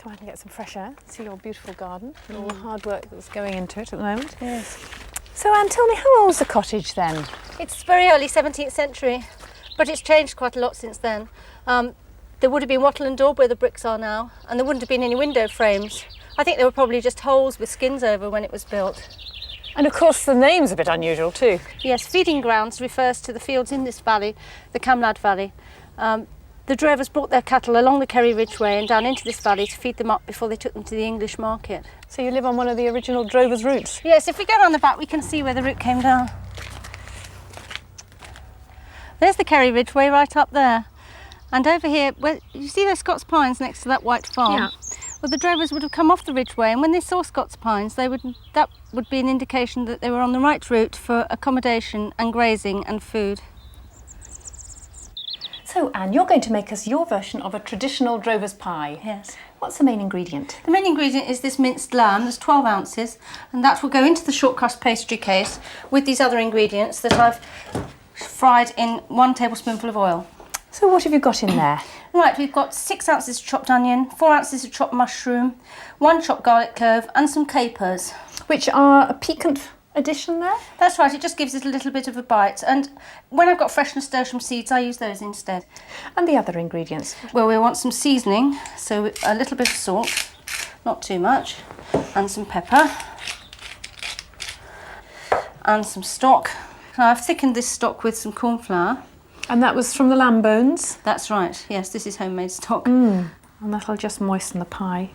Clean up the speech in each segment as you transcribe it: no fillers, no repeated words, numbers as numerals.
Come out and get some fresh air. See your beautiful garden and all the hard work that's going into it at the moment. Yes. So Anne, tell me, how old's the cottage then? It's very early 17th century, but it's changed quite a lot since then. There would have been wattle and daub where the bricks are now, and there wouldn't have been any window frames. I think they were probably just holes with skins over when it was built. And of course the name's a bit unusual too. Yes, feeding grounds refers to the fields in this valley, the Camlad Valley. The drovers brought their cattle along the Kerry Ridgeway and down into this valley to feed them up before they took them to the English market. So you live on one of the original drovers' routes? Yes, if we go around the back we can see where the route came down. There's the Kerry Ridgeway right up there. And over here, where you see those Scots pines next to that white farm? Yeah. Well, the drovers would have come off the ridgeway, and when they saw Scots pines, that would be an indication that they were on the right route for accommodation and grazing and food. So Anne, you're going to make us your version of a traditional drover's pie. Yes. What's the main ingredient? The main ingredient is this minced lamb. There's 12 ounces, and that will go into the short crust pastry case with these other ingredients that I've fried in 1 tablespoonful of oil. So what have you got in there? Right, we've got 6 ounces of chopped onion, 4 ounces of chopped mushroom, 1 chopped garlic clove and some capers. Which are a piquant addition there? That's right, it just gives it a little bit of a bite, and when I've got fresh nasturtium seeds I use those instead. And the other ingredients? Well, we want some seasoning, so a little bit of salt, not too much, and some pepper, and some stock. Now I've thickened this stock with some corn flour. And that was from the lamb bones? That's right, yes, this is homemade stock. And that'll just moisten the pie.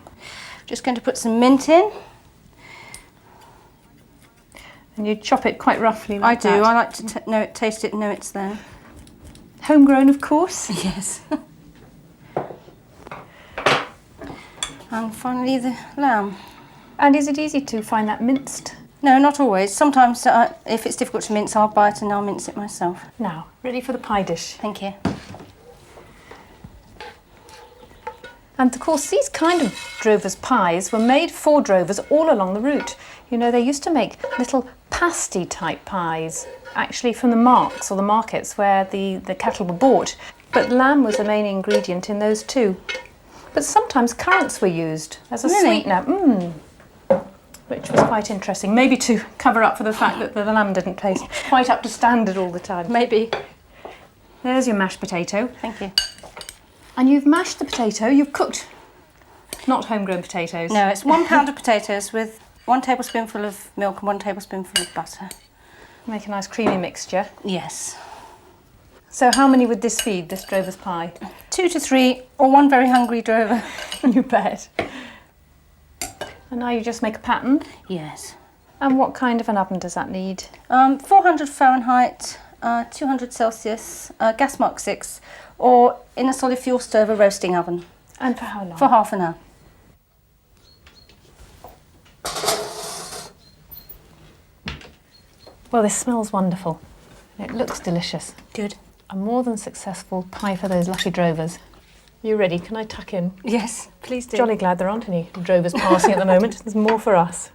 Just going to put some mint in. And you chop it quite roughly like that? I do, I like to taste it and know it's there. Homegrown, of course? Yes. And finally the lamb. And is it easy to find that minced? No, not always. Sometimes if it's difficult to mince, I'll buy it and I'll mince it myself. Now, ready for the pie dish. Thank you. And of course these kind of drovers' pies were made for drovers all along the route. You know, they used to make little pasty type pies, actually from the marks or the markets where the cattle were bought. But lamb was the main ingredient in those too. But sometimes currants were used as a sweetener. Which was quite interesting, maybe to cover up for the fact that the lamb didn't taste quite up to standard all the time. Maybe. There's your mashed potato. Thank you. And you've mashed the potato, you've cooked, not homegrown potatoes. No, it's 1 pound of potatoes with 1 tablespoonful of milk and 1 tablespoonful of butter. Make a nice creamy mixture. Yes. So how many would this feed, this drover's pie? 2 to 3, or 1 very hungry drover. You bet. And now you just make a pattern. Yes. And what kind of an oven does that need? 400 Fahrenheit, 200 Celsius, gas mark 6, or in a solid fuel stove, a roasting oven. And for how long? For half an hour. Well, this smells wonderful. It looks delicious. Good. A more than successful pie for those lucky drovers. You ready? Can I tuck in? Yes, please do. Jolly glad there aren't any drovers passing at the moment. There's more for us.